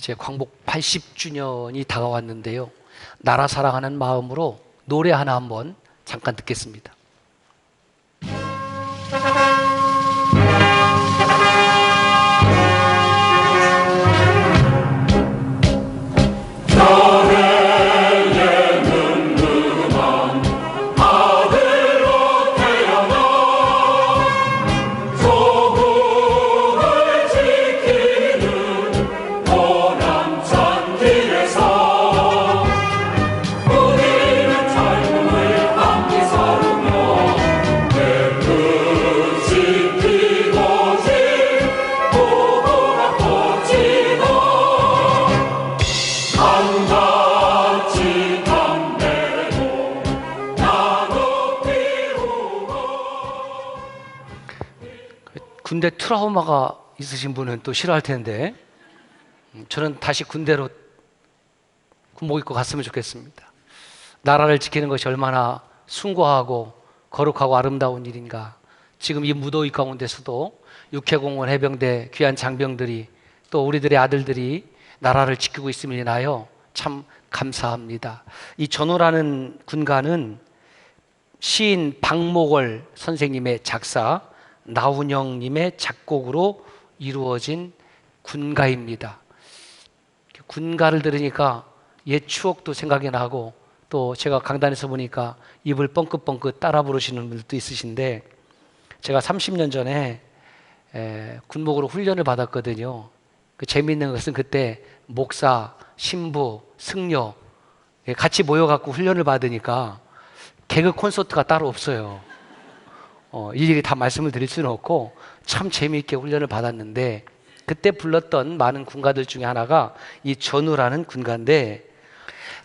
이제 광복 80주년이 다가왔는데요. 나라 사랑하는 마음으로 노래 하나 한번 잠깐 듣겠습니다. 군대 트라우마가 있으신 분은 또 싫어할 텐데 저는 다시 군대로 군복 입고 갔으면 좋겠습니다. 나라를 지키는 것이 얼마나 숭고하고 거룩하고 아름다운 일인가. 지금 이 무더위 가운데서도 육해공원 해병대 귀한 장병들이 또 우리들의 아들들이 나라를 지키고 있음을 인하여 참 감사합니다. 이 전우라는 군가는 시인 박목월 선생님의 작사, 나훈영님의 작곡으로 이루어진 군가입니다. 군가를 들으니까 옛 추억도 생각이 나고 또 제가 강단에서 보니까 입을 뻥긋뻥긋 따라 부르시는 분들도 있으신데 제가 30년 전에 군목으로 훈련을 받았거든요. 그 재미있는 것은 그때 목사, 신부, 승려 같이 모여갖고 훈련을 받으니까 개그 콘서트가 따로 없어요. 일일이 다 말씀을 드릴 수는 없고 참 재미있게 훈련을 받았는데 그때 불렀던 많은 군가들 중에 하나가 이 전우라는 군가인데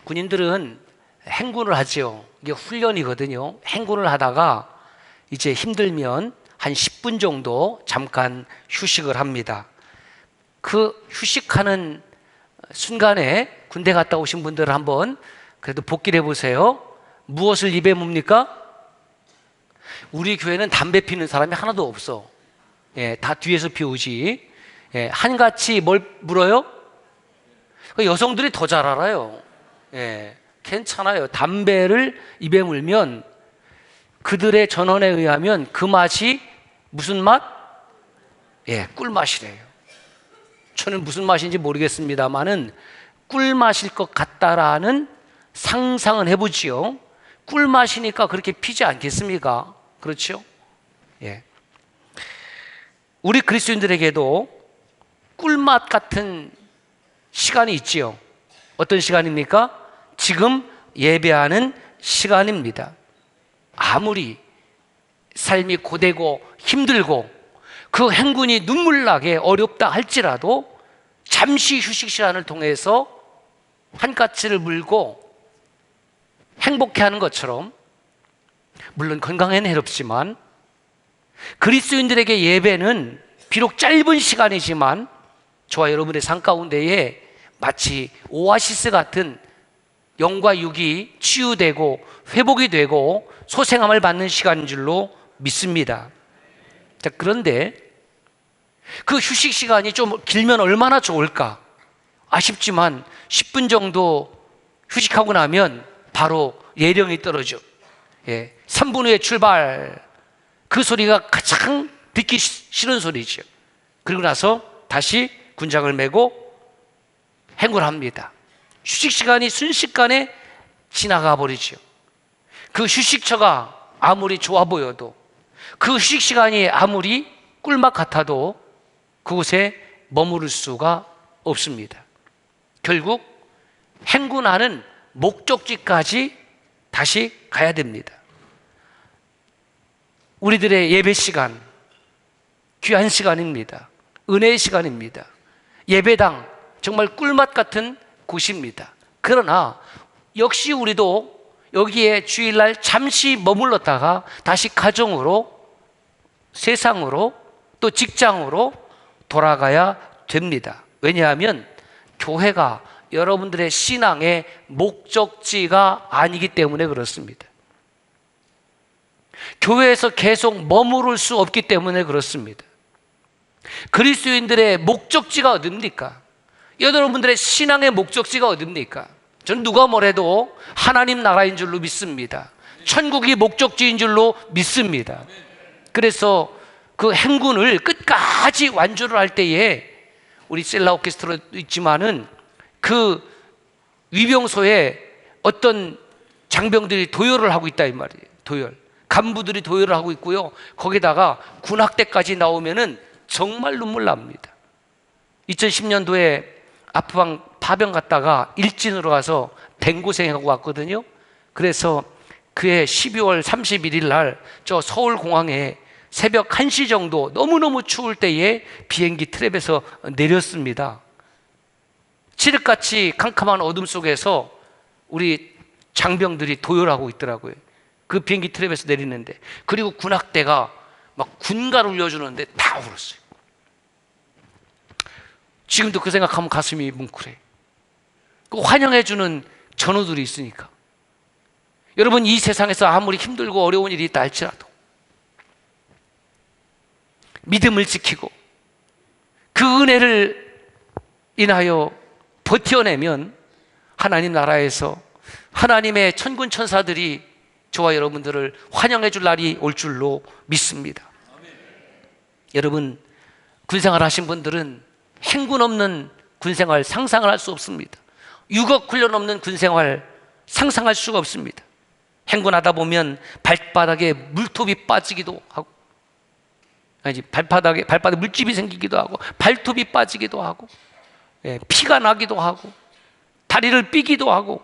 군인들은 행군을 하죠. 이게 훈련이거든요. 행군을 하다가 이제 힘들면 한 10분 정도 잠깐 휴식을 합니다. 그 휴식하는 순간에 군대 갔다 오신 분들은 한번 그래도 복기를 해보세요. 무엇을 입에 뭡니까? 우리 교회는 담배 피는 사람이 하나도 없어. 다 뒤에서 피우지. 한같이 뭘 물어요? 여성들이 더 잘 알아요. 괜찮아요. 담배를 입에 물면 그들의 전언에 의하면 그 맛이 무슨 맛? 꿀맛이래요. 저는 무슨 맛인지 모르겠습니다만은 꿀맛일 것 같다라는 상상은 해보지요. 꿀맛이니까 그렇게 피지 않겠습니까? 그렇죠? 우리 그리스도인들에게도 꿀맛 같은 시간이 있지요. 어떤 시간입니까? 지금 예배하는 시간입니다. 아무리 삶이 고되고 힘들고 그 행군이 눈물나게 어렵다 할지라도 잠시 휴식 시간을 통해서 한가치를 물고 행복해하는 것처럼 물론 건강에는 해롭지만 그리스도인들에게 예배는 비록 짧은 시간이지만 저와 여러분의 삶 가운데에 마치 오아시스 같은 영과 육이 치유되고 회복이 되고 소생함을 받는 시간인 줄로 믿습니다. 자, 그런데 그 휴식 시간이 좀 길면 얼마나 좋을까? 아쉽지만 10분 정도 휴식하고 나면 바로 예령이 떨어져. 3분 후에 출발. 그 소리가 가장 듣기 싫은 소리죠. 그리고 나서 다시 군장을 메고 행군을 합니다. 휴식 시간이 순식간에 지나가 버리죠. 그 휴식처가 아무리 좋아 보여도 그 휴식 시간이 아무리 꿀맛 같아도 그곳에 머무를 수가 없습니다. 결국 행군하는 목적지까지 다시 가야 됩니다. 우리들의 예배 시간, 귀한 시간입니다. 은혜의 시간입니다. 예배당, 정말 꿀맛 같은 곳입니다. 그러나 역시 우리도 여기에 주일날 잠시 머물렀다가 다시 가정으로, 세상으로, 또 직장으로 돌아가야 됩니다. 왜냐하면 교회가 여러분들의 신앙의 목적지가 아니기 때문에 그렇습니다. 교회에서 계속 머무를 수 없기 때문에 그렇습니다. 그리스도인들의 목적지가 어딥니까? 여러분들의 신앙의 목적지가 어딥니까? 저는 누가 뭐래도 하나님 나라인 줄로 믿습니다. 천국이 목적지인 줄로 믿습니다. 그래서 그 행군을 끝까지 완주를 할 때에 우리 셀라 오케스트라도 있지만은 그 위병소에 어떤 장병들이 도열을 하고 있다 이 말이에요. 도열. 간부들이 도열을 하고 있고요. 거기다가 군악대까지 나오면은 정말 눈물 납니다. 2010년도에 아프방 파병 갔다가 일진으로 가서 뱅고생하고 왔거든요. 그래서 그해 12월 31일 날 저 서울공항에 새벽 1시 정도 너무너무 추울 때에 비행기 트랩에서 내렸습니다. 칠흑같이 캄캄한 어둠 속에서 우리 장병들이 도열하고 있더라고요. 그 비행기 트랩에서 내리는데, 그리고 군악대가 막 군가를 울려주는데 다 울었어요. 지금도 그 생각하면 가슴이 뭉클해. 그 환영해주는 전우들이 있으니까. 여러분, 이 세상에서 아무리 힘들고 어려운 일이 있다 할지라도 믿음을 지키고 그 은혜를 인하여 버텨내면 하나님 나라에서 하나님의 천군 천사들이 저와 여러분들을 환영해 줄 날이 올 줄로 믿습니다. 여러분, 군생활 하신 분들은 행군 없는 군생활 상상을 할 수 없습니다. 육업 훈련 없는 군생활 상상할 수가 없습니다. 행군하다 보면 발바닥에 물톱이 빠지기도 하고, 발바닥에 물집이 생기기도 하고, 발톱이 빠지기도 하고, 피가 나기도 하고, 다리를 삐기도 하고,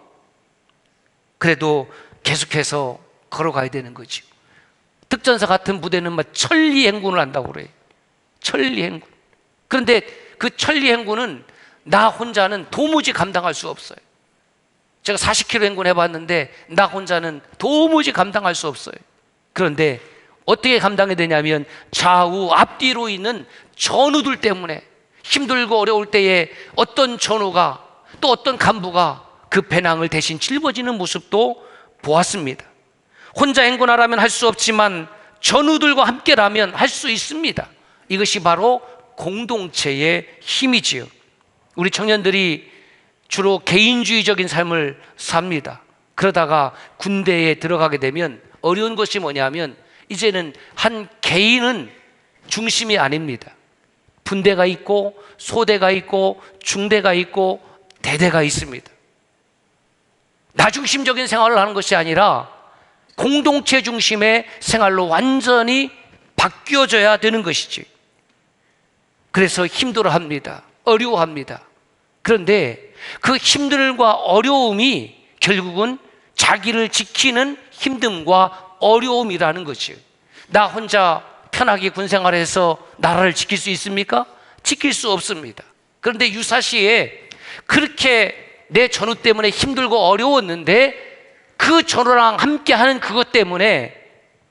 그래도 계속해서 걸어가야 되는 거죠. 특전사 같은 부대는 막 천리 행군을 한다고 그래요. 천리 행군. 그런데 그 천리 행군은 나 혼자는 도무지 감당할 수 없어요. 제가 40km 행군 해봤는데 나 혼자는 도무지 감당할 수 없어요. 그런데 어떻게 감당이 되냐면 좌우 앞뒤로 있는 전우들 때문에 힘들고 어려울 때에 어떤 전우가 또 어떤 간부가 그 배낭을 대신 짊어지는 모습도 보았습니다. 혼자 행군하라면 할 수 없지만 전우들과 함께라면 할 수 있습니다. 이것이 바로 공동체의 힘이지요. 우리 청년들이 주로 개인주의적인 삶을 삽니다. 그러다가 군대에 들어가게 되면 어려운 것이 뭐냐면 이제는 한 개인은 중심이 아닙니다. 분대가 있고 소대가 있고 중대가 있고 대대가 있습니다. 나 중심적인 생활을 하는 것이 아니라 공동체 중심의 생활로 완전히 바뀌어져야 되는 것이지. 그래서 힘들어합니다. 어려워합니다. 그런데 그 힘듦과 어려움이 결국은 자기를 지키는 힘듦과 어려움이라는 것이에요. 나 혼자 편하게 군생활해서 나라를 지킬 수 있습니까? 지킬 수 없습니다. 그런데 유사시에 그렇게 내 전우 때문에 힘들고 어려웠는데 그 전우랑 함께하는 그것 때문에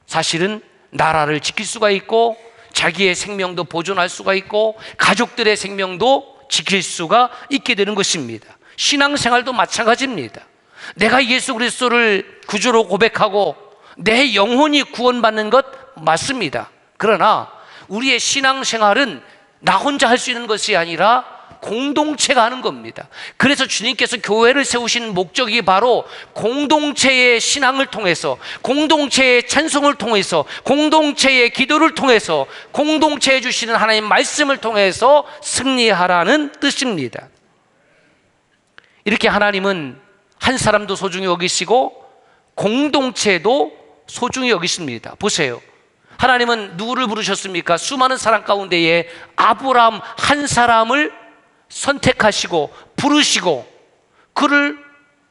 사실은 나라를 지킬 수가 있고 자기의 생명도 보존할 수가 있고 가족들의 생명도 지킬 수가 있게 되는 것입니다. 신앙생활도 마찬가지입니다. 내가 예수 그리스도를 구주로 고백하고 내 영혼이 구원받는 것 맞습니다. 그러나 우리의 신앙생활은 나 혼자 할 수 있는 것이 아니라 공동체가 하는 겁니다. 그래서 주님께서 교회를 세우신 목적이 바로 공동체의 신앙을 통해서, 공동체의 찬송을 통해서, 공동체의 기도를 통해서, 공동체에 주시는 하나님 말씀을 통해서 승리하라는 뜻입니다. 이렇게 하나님은 한 사람도 소중히 여기시고 공동체도 소중히 여기십니다. 보세요. 하나님은 누구를 부르셨습니까? 수많은 사람 가운데에 아브라함 한 사람을 선택하시고 부르시고 그를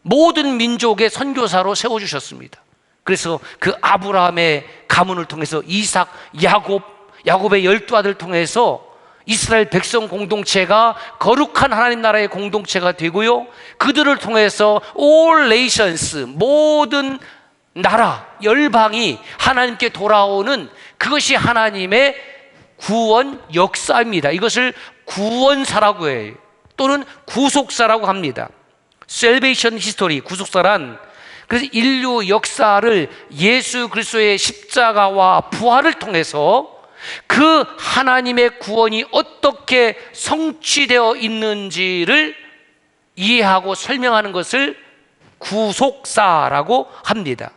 모든 민족의 선교사로 세워주셨습니다. 그래서 그 아브라함의 가문을 통해서 이삭, 야곱의 12아들 통해서 이스라엘 백성 공동체가 거룩한 하나님 나라의 공동체가 되고요, 그들을 통해서 all nations, 모든 나라, 열방이 하나님께 돌아오는 그것이 하나님의 구원 역사입니다. 이것을 구원사라고 해요. 또는 구속사라고 합니다. Salvation History, 구속사란, 그래서 인류 역사를 예수 그리스도의 십자가와 부활을 통해서 그 하나님의 구원이 어떻게 성취되어 있는지를 이해하고 설명하는 것을 구속사라고 합니다.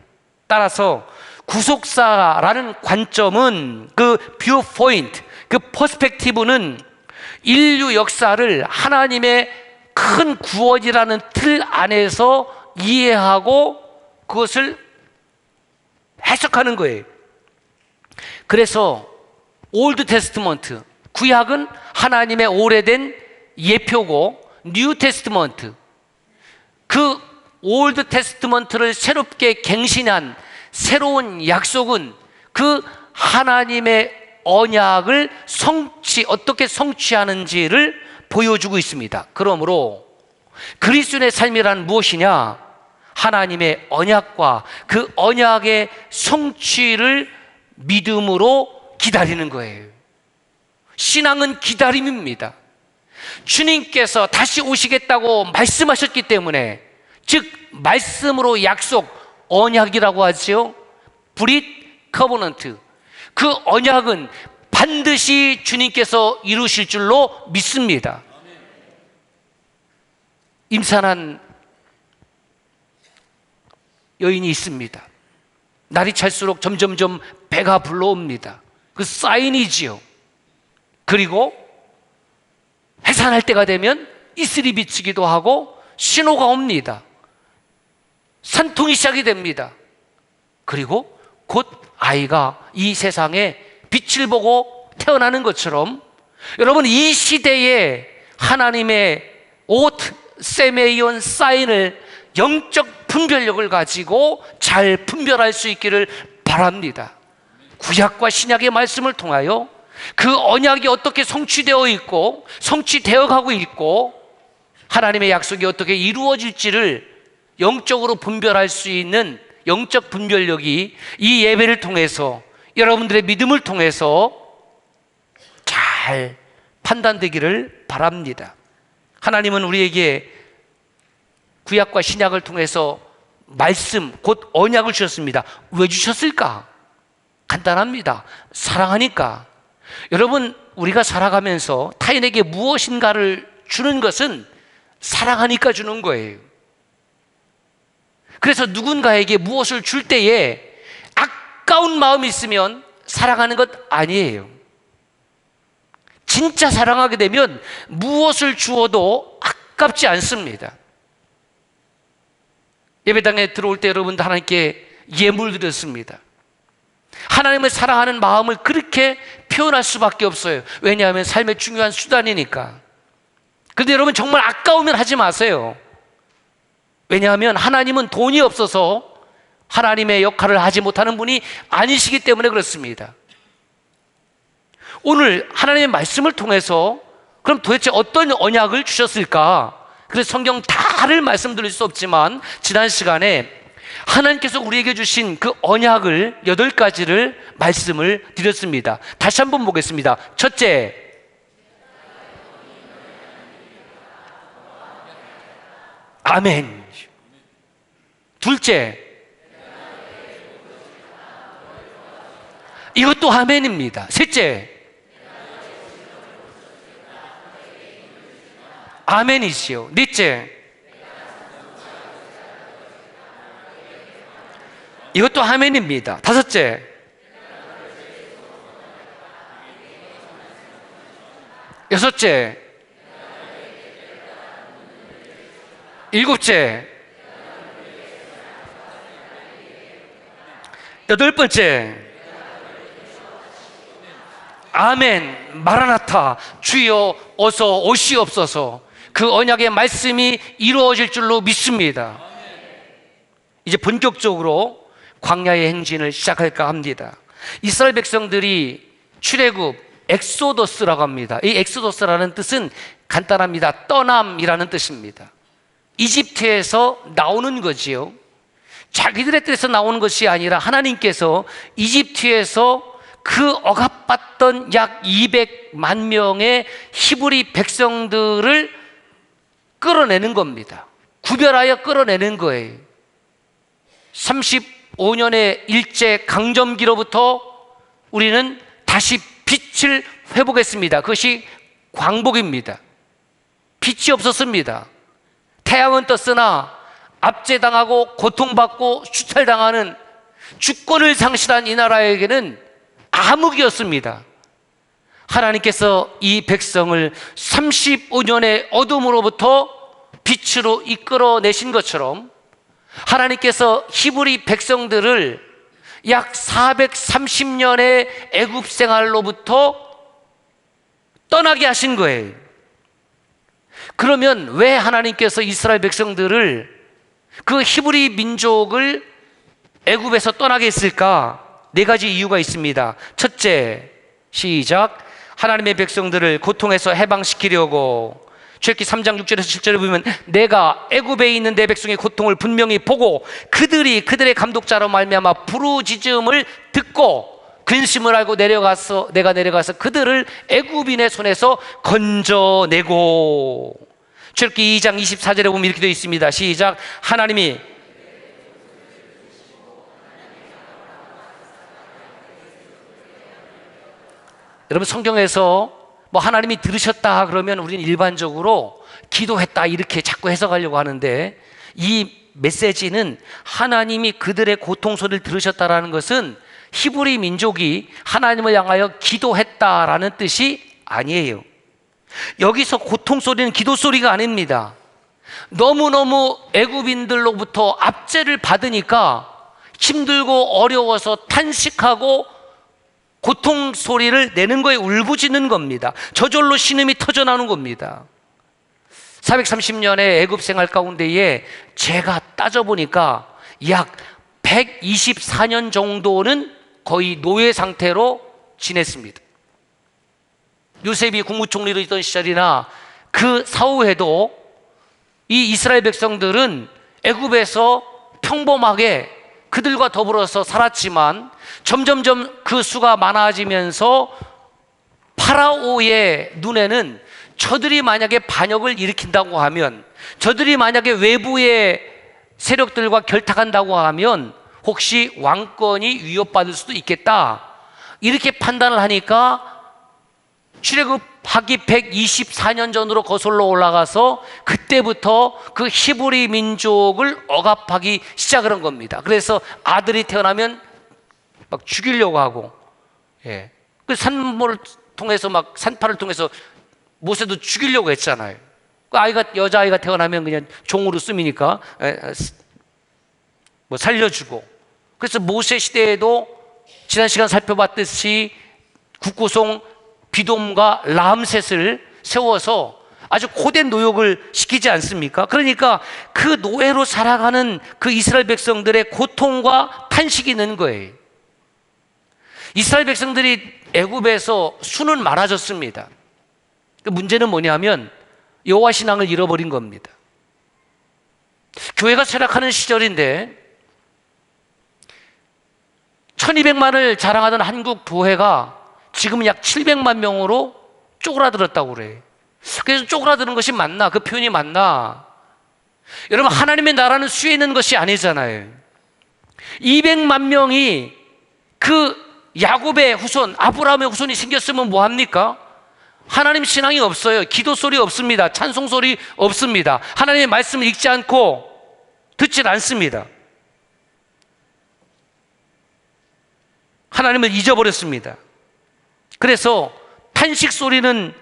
따라서 구속사라는 관점은, 그 뷰 포인트, 그 퍼스펙티브는 인류 역사를 하나님의 큰 구원이라는 틀 안에서 이해하고 그것을 해석하는 거예요. 그래서 올드 테스트먼트, 구약은 하나님의 오래된 예표고, 뉴 테스트먼트, 그 올드 테스트먼트를 새롭게 갱신한 새로운 약속은 그 하나님의 언약을 어떻게 성취하는지를 보여주고 있습니다. 그러므로 그리스도인의 삶이란 무엇이냐? 하나님의 언약과 그 언약의 성취를 믿음으로 기다리는 거예요. 신앙은 기다림입니다. 주님께서 다시 오시겠다고 말씀하셨기 때문에, 즉 말씀으로 약속, 언약이라고 하죠. 브릿 커버넌트, 그 언약은 반드시 주님께서 이루실 줄로 믿습니다. 임산한 여인이 있습니다. 날이 찰수록 점점점 배가 불러옵니다. 그 사인이지요. 그리고 해산할 때가 되면 이슬이 비치기도 하고 신호가 옵니다. 산통이 시작이 됩니다. 그리고 곧 아이가 이 세상에 빛을 보고 태어나는 것처럼, 여러분, 이 시대에 하나님의 오트 세메이온 사인을, 영적 분별력을 가지고 잘 분별할 수 있기를 바랍니다. 구약과 신약의 말씀을 통하여 그 언약이 어떻게 성취되어 있고 성취되어 가고 있고 하나님의 약속이 어떻게 이루어질지를 영적으로 분별할 수 있는 영적 분별력이 이 예배를 통해서, 여러분들의 믿음을 통해서 잘 판단되기를 바랍니다. 하나님은 우리에게 구약과 신약을 통해서 말씀, 곧 언약을 주셨습니다. 왜 주셨을까? 간단합니다. 사랑하니까. 여러분, 우리가 살아가면서 타인에게 무엇인가를 주는 것은 사랑하니까 주는 거예요. 그래서 누군가에게 무엇을 줄 때에 아까운 마음이 있으면 사랑하는 것 아니에요. 진짜 사랑하게 되면 무엇을 주어도 아깝지 않습니다. 예배당에 들어올 때 여러분도 하나님께 예물 드렸습니다. 하나님을 사랑하는 마음을 그렇게 표현할 수밖에 없어요. 왜냐하면 삶의 중요한 수단이니까. 그런데 여러분, 정말 아까우면 하지 마세요. 왜냐하면 하나님은 돈이 없어서 하나님의 역할을 하지 못하는 분이 아니시기 때문에 그렇습니다. 오늘 하나님의 말씀을 통해서 그럼 도대체 어떤 언약을 주셨을까? 그래서 성경 다를 말씀드릴 수 없지만 지난 시간에 하나님께서 우리에게 주신 그 언약을 8가지를 말씀을 드렸습니다. 다시 한번 보겠습니다. 첫째, 아멘. 둘째, 이것도 아멘입니다. 셋째, 아멘이시요. 넷째, 이것도 아멘입니다. 다섯째, 여섯째, 일곱째, 여덟 번째, 아멘, 마라나타, 주여 어서 오시옵소서. 그 언약의 말씀이 이루어질 줄로 믿습니다. 이제 본격적으로 광야의 행진을 시작할까 합니다. 이스라엘 백성들이 출애굽, 엑소더스라고 합니다. 이 엑소더스라는 뜻은 간단합니다. 떠남이라는 뜻입니다. 이집트에서 나오는 거지요. 자기들의 뜻에서 나오는 것이 아니라 하나님께서 이집트에서 그 억압받던 약 200만 명의 히브리 백성들을 끌어내는 겁니다. 구별하여 끌어내는 거예요. 35년의 일제 강점기로부터 우리는 다시 빛을 회복했습니다. 그것이 광복입니다. 빛이 없었습니다. 태양은 떴으나 압제당하고 고통받고 수탈당하는 주권을 상실한 이 나라에게는 암흑이었습니다. 하나님께서 이 백성을 35년의 어둠으로부터 빛으로 이끌어내신 것처럼 하나님께서 히브리 백성들을 약 430년의 애굽 생활로부터 떠나게 하신 거예요. 그러면 왜 하나님께서 이스라엘 백성들을, 그 히브리 민족을 애굽에서 떠나게 했을까? 네 가지 이유가 있습니다. 첫째, 시작. 하나님의 백성들을 고통에서 해방시키려고. 출애굽기 3장 6절에서 7절에 보면 내가 애굽에 있는 내 백성의 고통을 분명히 보고 그들이 그들의 감독자로 말미암아 부르짖음을 듣고 근심을 알고 내가 내려가서 그들을 애굽인의 손에서 건져내고. 출애굽기 2장 24절에 보면 이렇게 되어 있습니다. 시작. 하나님이 여러분, 성경에서 뭐 하나님이 들으셨다 그러면 우리는 일반적으로 기도했다 이렇게 자꾸 해석하려고 하는데, 이 메시지는 하나님이 그들의 고통 소리를 들으셨다라는 것은 히브리 민족이 하나님을 향하여 기도했다라는 뜻이 아니에요. 여기서 고통 소리는 기도 소리가 아닙니다. 너무너무 애굽인들로부터 압제를 받으니까 힘들고 어려워서 탄식하고 고통 소리를 내는 거에 울부짖는 겁니다. 저절로 신음이 터져나오는 겁니다. 430년의 애굽 생활 가운데에 제가 따져보니까 약 124년 정도는 거의 노예 상태로 지냈습니다. 요셉이 국무총리로 있던 시절이나 그 사후에도 이 이스라엘 백성들은 애굽에서 평범하게 그들과 더불어서 살았지만 점점점 그 수가 많아지면서 파라오의 눈에는 저들이 만약에 반역을 일으킨다고 하면, 저들이 만약에 외부의 세력들과 결탁한다고 하면 혹시 왕권이 위협받을 수도 있겠다, 이렇게 판단을 하니까 출애굽하기 124년 전으로 거슬러 올라가서 그때부터 그 히브리 민족을 억압하기 시작을 한 겁니다. 그래서 아들이 태어나면 막 죽이려고 하고, 그 산모를 통해서 막 산파를 통해서 모세도 죽이려고 했잖아요. 그 아이가, 여자아이가 태어나면 그냥 종으로 쓰미니까 뭐 살려주고. 그래서 모세 시대에도 지난 시간 살펴봤듯이 국고송 비돔과 라암셋을 세워서 아주 고된 노역을 시키지 않습니까? 그러니까 그 노예로 살아가는 그 이스라엘 백성들의 고통과 탄식이 있는 거예요. 이스라엘 백성들이 애굽에서 수는 많아졌습니다. 그 문제는 뭐냐면 여호와 신앙을 잃어버린 겁니다. 교회가 쇠락하는 시절인데 1200만을 자랑하던 한국 교회가 지금 약 700만 명으로 쪼그라들었다고 그래. 그래서 쪼그라드는 것이 맞나? 그 표현이 맞나? 여러분, 하나님의 나라는 수에 있는 것이 아니잖아요. 200만 명이 그 야곱의 후손, 아브라함의 후손이 생겼으면 뭐합니까? 하나님 신앙이 없어요. 기도 소리 없습니다. 찬송 소리 없습니다. 하나님의 말씀을 읽지 않고 듣질 않습니다. 하나님을 잊어버렸습니다. 그래서 탄식 소리는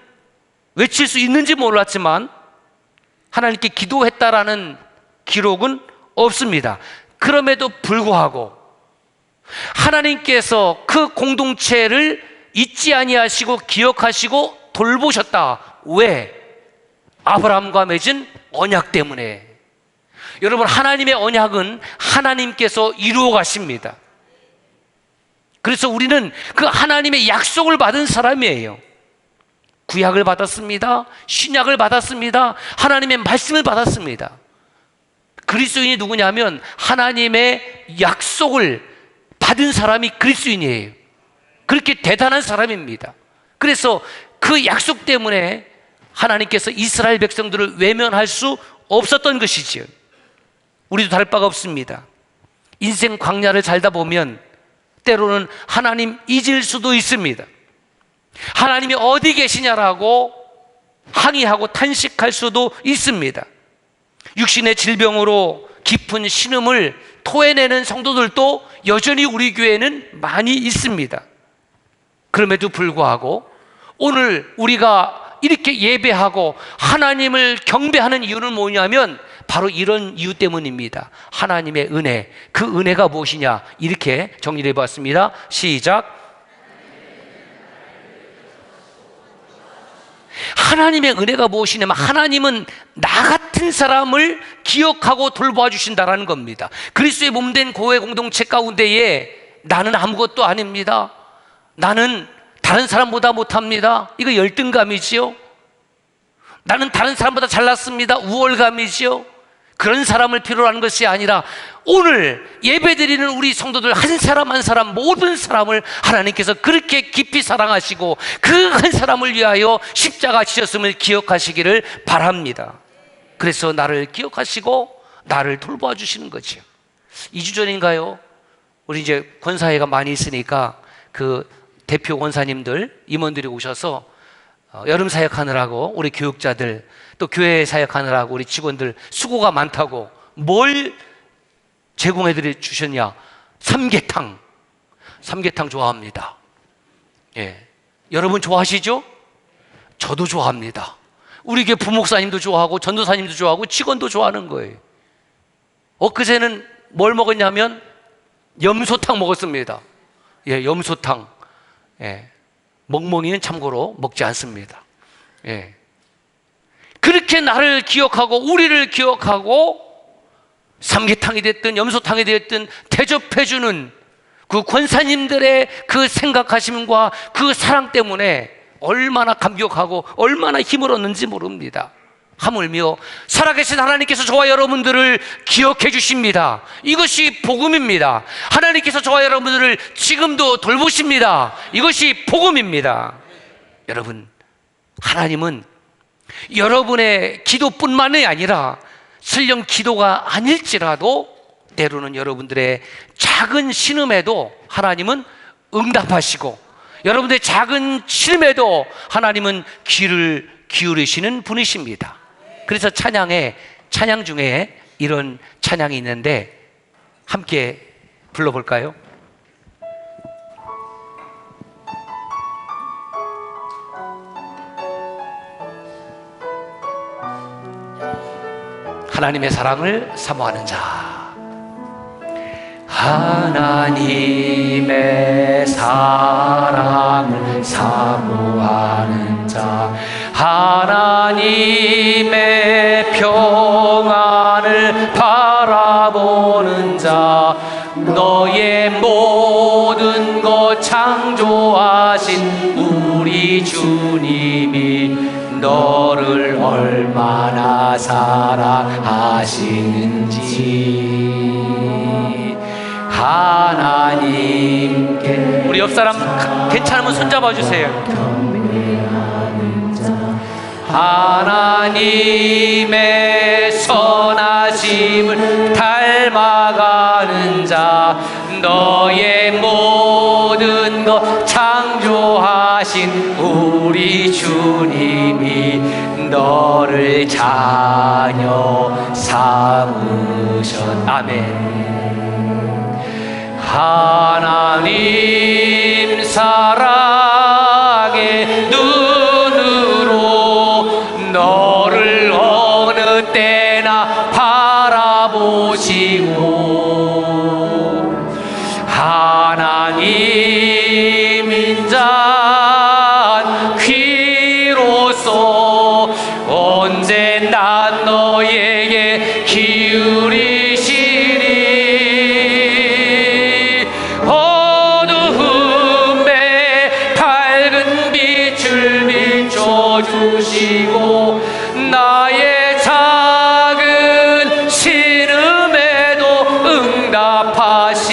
외칠 수 있는지 몰랐지만 하나님께 기도했다라는 기록은 없습니다. 그럼에도 불구하고 하나님께서 그 공동체를 잊지 아니하시고 기억하시고 돌보셨다. 왜? 아브라함과 맺은 언약 때문에. 여러분, 하나님의 언약은 하나님께서 이루어 가십니다. 그래서 우리는 그 하나님의 약속을 받은 사람이에요. 구약을 받았습니다. 신약을 받았습니다. 하나님의 말씀을 받았습니다. 그리스도인이 누구냐면 하나님의 약속을 받은 사람이 그리스도인이에요. 그렇게 대단한 사람입니다. 그래서 그 약속 때문에 하나님께서 이스라엘 백성들을 외면할 수 없었던 것이지요. 우리도 다를 바가 없습니다. 인생 광야를 살다 보면 때로는 하나님 잊을 수도 있습니다. 하나님이 어디 계시냐라고 항의하고 탄식할 수도 있습니다. 육신의 질병으로 깊은 신음을 토해내는 성도들도 여전히 우리 교회에는 많이 있습니다. 그럼에도 불구하고 오늘 우리가 이렇게 예배하고 하나님을 경배하는 이유는 뭐냐면 바로 이런 이유 때문입니다. 하나님의 은혜, 그 은혜가 무엇이냐, 이렇게 정리를 해봤습니다. 시작. 하나님의 은혜가 무엇이냐면 하나님은 나 같은 사람을 기억하고 돌보아 주신다라는 겁니다. 그리스도의 몸된 교회 공동체 가운데에 나는 아무것도 아닙니다, 나는 다른 사람보다 못합니다, 이거 열등감이지요. 나는 다른 사람보다 잘났습니다, 우월감이지요. 그런 사람을 필요로 하는 것이 아니라 오늘 예배드리는 우리 성도들 한 사람 한 사람, 모든 사람을 하나님께서 그렇게 깊이 사랑하시고 그 한 사람을 위하여 십자가 지셨음을 기억하시기를 바랍니다. 그래서 나를 기억하시고 나를 돌보아 주시는 거죠. 2주 전인가요? 우리 이제 권사회가 많이 있으니까 그 대표 권사님들, 임원들이 오셔서 여름 사역하느라고 우리 교육자들, 또 교회 사역하느라고 우리 직원들 수고가 많다고 뭘 제공해 주셨냐? 삼계탕. 삼계탕 좋아합니다. 예. 여러분 좋아하시죠? 저도 좋아합니다. 우리 교회 부목사님도 좋아하고 전도사님도 좋아하고 직원도 좋아하는 거예요. 엊그제는 뭘 먹었냐면 염소탕 먹었습니다. 예, 염소탕. 예. 멍멍이는 참고로 먹지 않습니다. 예. 그렇게 나를 기억하고 우리를 기억하고 삼계탕이 됐든 염소탕이 됐든 대접해주는 그 권사님들의 그 생각하심과 그 사랑 때문에 얼마나 감격하고 얼마나 힘을 얻는지 모릅니다. 하물며 살아계신 하나님께서 저와 여러분들을 기억해 주십니다. 이것이 복음입니다. 하나님께서 저와 여러분들을 지금도 돌보십니다. 이것이 복음입니다. 여러분, 하나님은 여러분의 기도뿐만이 아니라 설령 기도가 아닐지라도 때로는 여러분들의 작은 신음에도 하나님은 응답하시고 여러분들의 작은 신음에도 하나님은 귀를 기울이시는 분이십니다. 그래서 찬양 중에 이런 찬양이 있는데 함께 불러볼까요? 하나님의 사랑을 사모하는 자, 하나님의 사랑을 사모하는 자, 하나님의 평안을 바라보는 자, 너의 모든 것 창조하신 우리 주님이 너를 얼마나 사랑하시는지 하나님께. 우리 옆 사람 괜찮으면 손잡아 주세요. 하나님의 선하심을 닮아가는 자, 너의 모든 것 창조하신 우리 주님이 너를 자녀 삼으셨. 아멘. 하나님 사랑의 눈으로 너를 어느 때나 바라보시고 하나님 인자한 귀로서 언제나 너에게 기울이시니 어두움에 밝은 빛을 비춰주시고 나의 작은 신음에도 응답하시니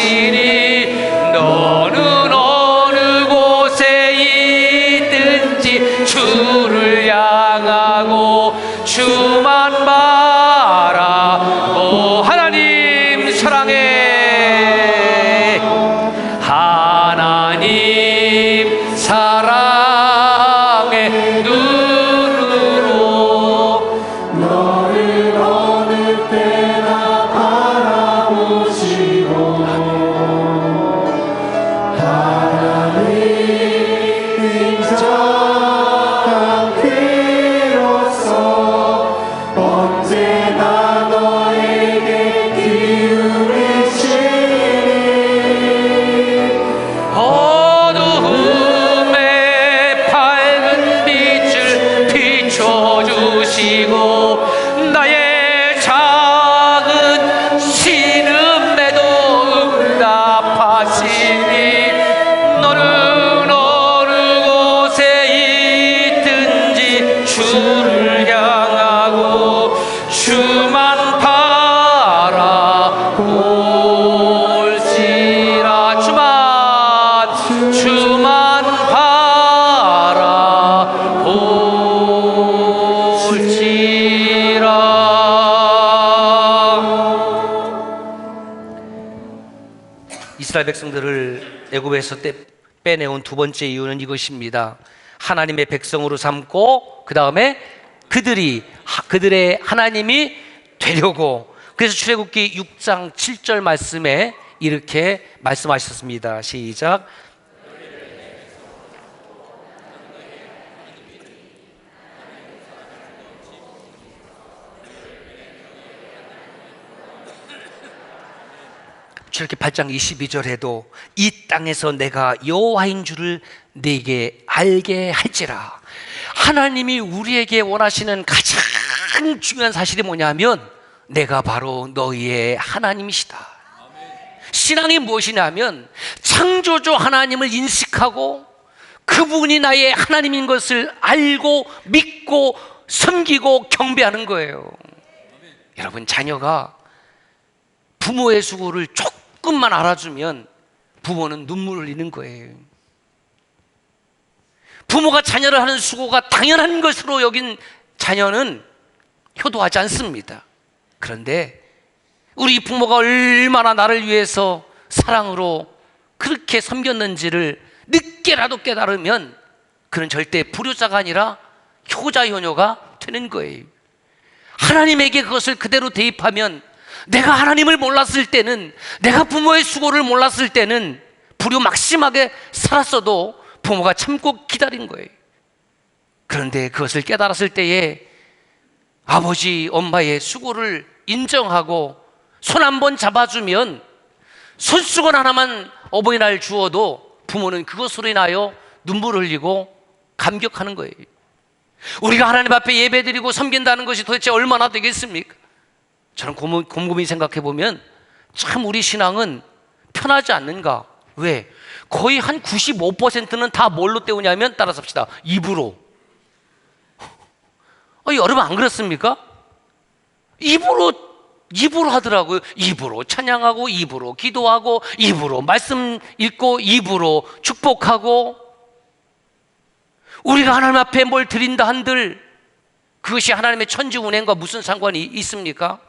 너는 어느 곳에 있든지 주를 향하고 주만 바라보. 하나님 사랑해. 하나님 사랑 너를 어느 때나 바라보시고 하나님 인정한 그로서 언제나 너에게 기울이시니 어두움에 밝은 빛을 비춰주시고 나의 작은 신음에도 응답하시니 너는 어느 곳에 있든지 주를 향하고 주만 바라볼지라. 주만 바라볼지라. 이스라엘 백성들을 애굽에서 빼내온 두 번째 이유는 이것입니다. 하나님의 백성으로 삼고 그 다음에 그들의 하나님이 되려고. 그래서 출애굽기 6장 7절 말씀에 이렇게 말씀하셨습니다. 시작. 출애굽기 8장 22절에도 이 땅에서 내가 여호와인 줄을 네게 알게 할지라. 하나님이 우리에게 원하시는 가장 중요한 사실이 뭐냐면 내가 바로 너희의 하나님이시다. 신앙이 무엇이냐면 창조주 하나님을 인식하고 그분이 나의 하나님인 것을 알고 믿고 섬기고 경배하는 거예요. 여러분, 자녀가 부모의 수고를 조금만 알아주면 부모는 눈물을 흘리는 거예요. 부모가 자녀를 하는 수고가 당연한 것으로 여긴 자녀는 효도하지 않습니다. 그런데 우리 부모가 얼마나 나를 위해서 사랑으로 그렇게 섬겼는지를 늦게라도 깨달으면 그는 절대 불효자가 아니라 효자 효녀가 되는 거예요. 하나님에게 그것을 그대로 대입하면 내가 하나님을 몰랐을 때는, 내가 부모의 수고를 몰랐을 때는 불효막심하게 살았어도 부모가 참고 기다린 거예요. 그런데 그것을 깨달았을 때에 아버지 엄마의 수고를 인정하고 손 한 번 잡아주면, 손수건 하나만 어버이날 주어도 부모는 그것으로 인하여 눈물을 흘리고 감격하는 거예요. 우리가 하나님 앞에 예배드리고 섬긴다는 것이 도대체 얼마나 되겠습니까? 저는 곰곰이 생각해 보면 참 우리 신앙은 편하지 않는가. 왜? 거의 한 95%는 다 뭘로 때우냐면, 따라서 합시다, 입으로. 여러분 안 그렇습니까? 입으로 하더라고요. 입으로 찬양하고, 입으로 기도하고, 입으로 말씀 읽고, 입으로 축복하고. 우리가 하나님 앞에 뭘 드린다 한들 그것이 하나님의 천지 운행과 무슨 상관이 있습니까?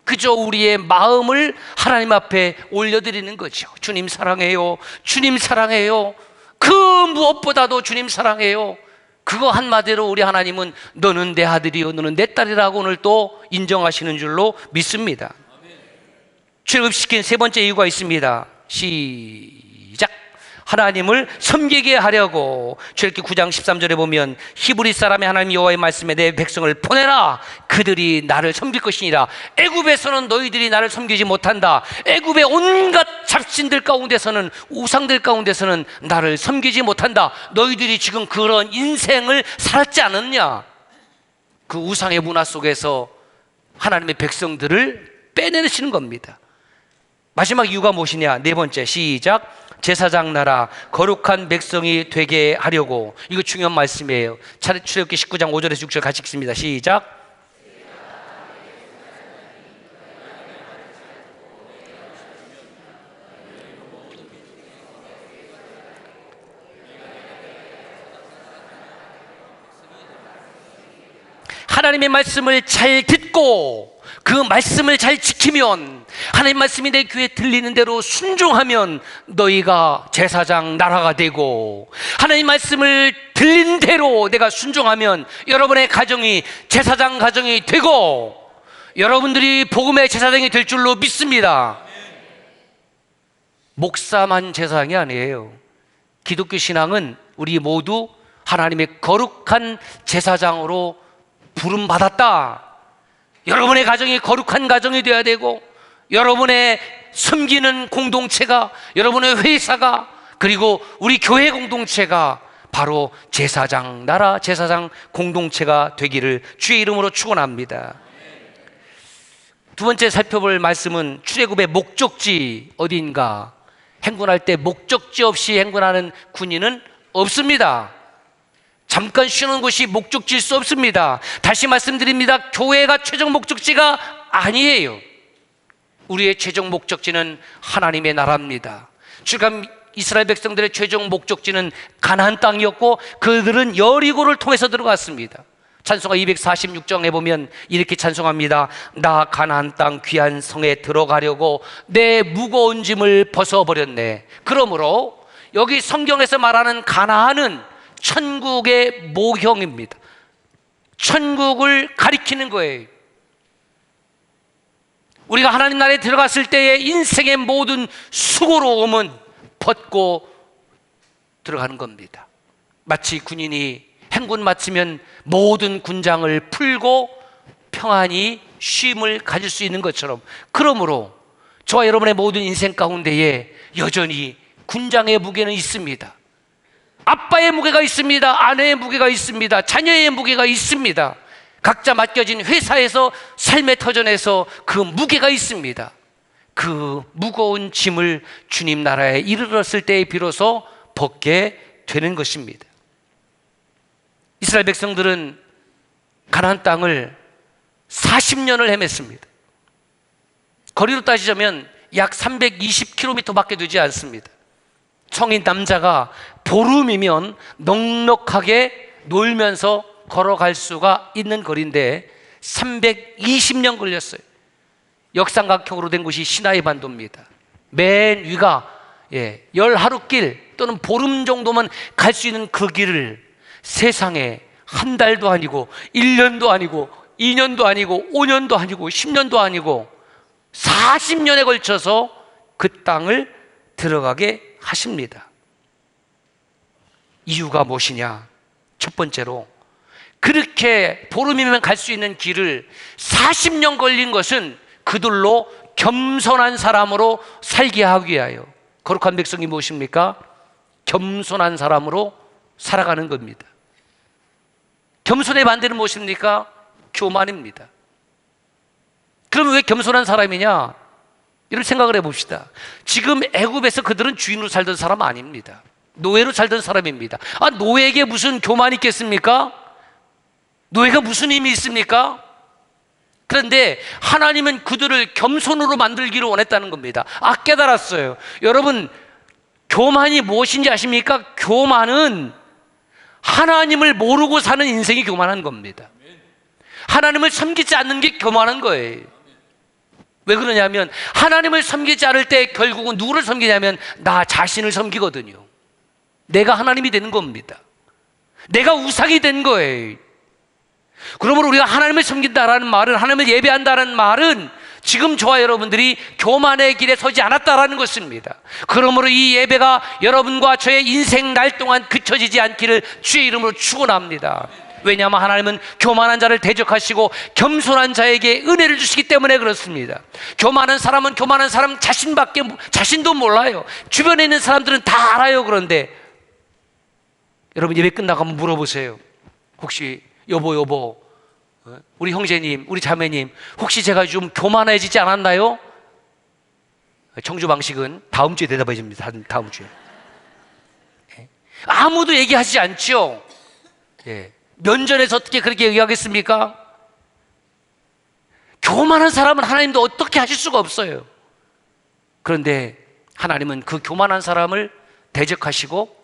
그저 우리의 마음을 하나님 앞에 올려드리는 거죠. 주님 사랑해요, 주님 사랑해요, 그 무엇보다도 주님 사랑해요. 그거 한마디로 우리 하나님은 너는 내 아들이요 너는 내 딸이라고 오늘 또 인정하시는 줄로 믿습니다. 출애굽시킨 세 번째 이유가 있습니다. 시작. 하나님을 섬기게 하려고. 출애굽기 9장 13절에 보면 히브리 사람의 하나님 여호와의 말씀에 내 백성을 보내라. 그들이 나를 섬길 것이니라. 애굽에서는 너희들이 나를 섬기지 못한다. 애굽의 온갖 잡신들 가운데서는, 우상들 가운데서는 나를 섬기지 못한다. 너희들이 지금 그런 인생을 살았지 않았냐? 그 우상의 문화 속에서 하나님의 백성들을 빼내시는 겁니다. 마지막 이유가 무엇이냐? 네 번째, 시작. 제사장 나라 거룩한 백성이 되게 하려고. 이거 중요한 말씀이에요. 출애굽기 19장 5절에서 6절 같이 읽습니다. 시작. 하나님의 말씀을 잘 듣고 그 말씀을 잘 지키면, 하나님 말씀이 내 귀에 들리는 대로 순종하면 너희가 제사장 나라가 되고, 하나님 말씀을 들린 대로 내가 순종하면 여러분의 가정이 제사장 가정이 되고, 여러분들이 복음의 제사장이 될 줄로 믿습니다. 목사만 제사장이 아니에요. 기독교 신앙은 우리 모두 하나님의 거룩한 제사장으로 부름받았다. 여러분의 가정이 거룩한 가정이 되어야 되고, 여러분의 섬기는 공동체가, 여러분의 회사가, 그리고 우리 교회 공동체가 바로 제사장 나라, 제사장 공동체가 되기를 주의 이름으로 축원합니다. 두 번째 살펴볼 말씀은 출애굽의 목적지 어디인가. 행군할 때 목적지 없이 행군하는 군인은 없습니다. 잠깐 쉬는 곳이 목적지일 수 없습니다. 다시 말씀드립니다. 교회가 최종 목적지가 아니에요. 우리의 최종 목적지는 하나님의 나라입니다. 출애굽 이스라엘 백성들의 최종 목적지는 가나안 땅이었고, 그들은 여리고를 통해서 들어갔습니다. 찬송가 246장에 보면 이렇게 찬송합니다. 나 가나안 땅 귀한 성에 들어가려고 내 무거운 짐을 벗어버렸네. 그러므로 여기 성경에서 말하는 가나안은 천국의 모형입니다. 천국을 가리키는 거예요. 우리가 하나님 나라에 들어갔을 때의 인생의 모든 수고로움은 벗고 들어가는 겁니다. 마치 군인이 행군 마치면 모든 군장을 풀고 평안히 쉼을 가질 수 있는 것처럼, 그러므로 저와 여러분의 모든 인생 가운데에 여전히 군장의 무게는 있습니다. 아빠의 무게가 있습니다. 아내의 무게가 있습니다. 자녀의 무게가 있습니다. 각자 맡겨진 회사에서, 삶의 터전에서 그 무게가 있습니다. 그 무거운 짐을 주님 나라에 이르렀을 때에 비로소 벗게 되는 것입니다. 이스라엘 백성들은 가나안 땅을 40년을 헤맸습니다. 거리로 따지자면 약 320km밖에 되지 않습니다. 성인 남자가 보름이면 넉넉하게 놀면서 걸어갈 수가 있는 거리인데 320년 걸렸어요. 역삼각형으로 된 곳이 시나이 반도입니다. 맨 위가 10하루길 또는 보름 정도만 갈 수 있는 그 길을 세상에 한 달도 아니고 1년도 아니고 2년도 아니고 5년도 아니고 10년도 아니고 40년에 걸쳐서 그 땅을 들어가게 하십니다. 이유가 무엇이냐? 첫 번째로, 그렇게 보름이면 갈 수 있는 길을 40년 걸린 것은 그들로 겸손한 사람으로 살게 하기 위하여. 거룩한 백성이 무엇입니까? 겸손한 사람으로 살아가는 겁니다. 겸손의 반대는 무엇입니까? 교만입니다. 그러면 왜 겸손한 사람이냐? 이런 생각을 해봅시다. 지금 애굽에서 그들은 주인으로 살던 사람 아닙니다. 노예로 살던 사람입니다. 노예에게 무슨 교만이 있겠습니까? 노예가 무슨 힘이 있습니까? 그런데 하나님은 그들을 겸손으로 만들기를 원했다는 겁니다. 깨달았어요. 여러분, 교만이 무엇인지 아십니까? 교만은 하나님을 모르고 사는 인생이 교만한 겁니다. 하나님을 섬기지 않는 게 교만한 거예요. 왜 그러냐면 하나님을 섬기지 않을 때 결국은 누구를 섬기냐면 나 자신을 섬기거든요. 내가 하나님이 되는 겁니다. 내가 우상이 된 거예요. 그러므로 우리가 하나님을 섬긴다라는 말은, 하나님을 예배한다는 말은 지금 저와 여러분들이 교만의 길에 서지 않았다라는 것입니다. 그러므로 이 예배가 여러분과 저의 인생 날 동안 그쳐지지 않기를 주의 이름으로 축원합니다. 왜냐하면 하나님은 교만한 자를 대적하시고 겸손한 자에게 은혜를 주시기 때문에 그렇습니다. 교만한 사람은 교만한 사람 자신도 몰라요. 주변에 있는 사람들은 다 알아요. 그런데 여러분, 예배 끝나고 한번 물어보세요. 혹시 여보, 우리 형제님, 우리 자매님, 혹시 제가 좀 교만해지지 않았나요? 청주 방식은 다음 주에 대답해 줍니다. 다음 주에. 아무도 얘기하지 않죠. 면전에서 어떻게 그렇게 얘기하겠습니까? 교만한 사람은 하나님도 어떻게 하실 수가 없어요. 그런데 하나님은 그 교만한 사람을 대적하시고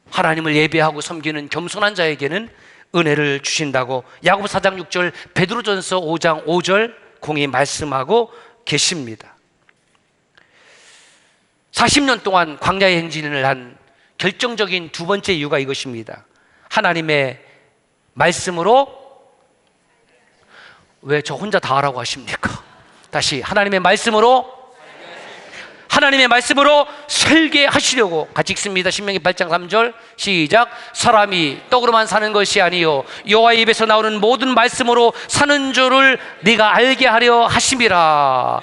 하나님을 예배하고 섬기는 겸손한 자에게는 은혜를 주신다고 야고보 4장 6절, 베드로전서 5장 5절 공히 말씀하고 계십니다. 40년 동안 광야의 행진을 한 결정적인 두 번째 이유가 이것입니다. 하나님의 말씀으로, 왜 저 혼자 다 하라고 하십니까? 다시, 하나님의 말씀으로 설계하시려고. 같이 읽습니다. 신명기 8장 3절 시작. 사람이 떡으로만 사는 것이 아니요 여호와의 입에서 나오는 모든 말씀으로 사는 줄을 네가 알게 하려 하심이라.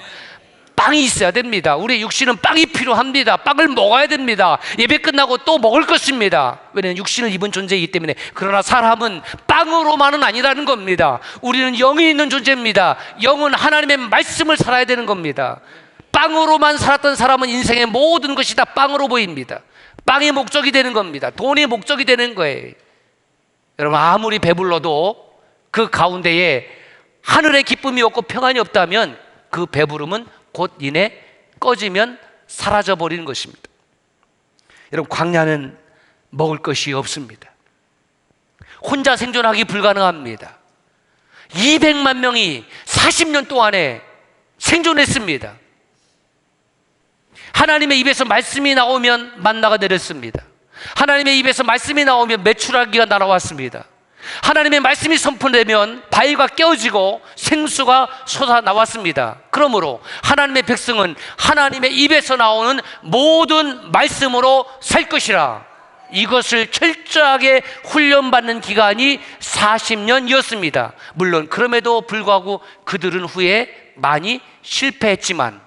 빵이 있어야 됩니다. 우리 육신은 빵이 필요합니다. 빵을 먹어야 됩니다. 예배 끝나고 또 먹을 것입니다. 왜냐하면 육신을 입은 존재이기 때문에. 그러나 사람은 빵으로만은 아니라는 겁니다. 우리는 영이 있는 존재입니다. 영은 하나님의 말씀을 살아야 되는 겁니다. 빵으로만 살았던 사람은 인생의 모든 것이 다 빵으로 보입니다. 빵이 목적이 되는 겁니다. 돈이 목적이 되는 거예요. 여러분, 아무리 배불러도 그 가운데에 하늘의 기쁨이 없고 평안이 없다면 그 배부름은 곧 이내 꺼지면 사라져 버리는 것입니다. 여러분, 광야는 먹을 것이 없습니다. 혼자 생존하기 불가능합니다. 200만 명이 40년 동안에 생존했습니다. 하나님의 입에서 말씀이 나오면 만나가 내렸습니다. 하나님의 입에서 말씀이 나오면 메추라기가 날아왔습니다. 하나님의 말씀이 선포되면 바위가 깨어지고 생수가 솟아나왔습니다. 그러므로 하나님의 백성은 하나님의 입에서 나오는 모든 말씀으로 살 것이라. 이것을 철저하게 훈련받는 기간이 40년이었습니다. 물론 그럼에도 불구하고 그들은 후에 많이 실패했지만,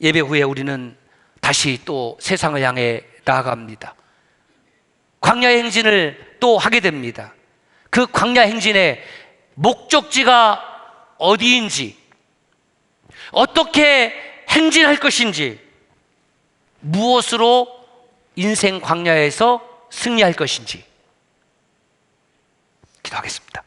예배 후에 우리는 다시 또 세상을 향해 나아갑니다. 광야 행진을 또 하게 됩니다. 그 광야 행진의 목적지가 어디인지, 어떻게 행진할 것인지, 무엇으로 인생 광야에서 승리할 것인지 기도하겠습니다.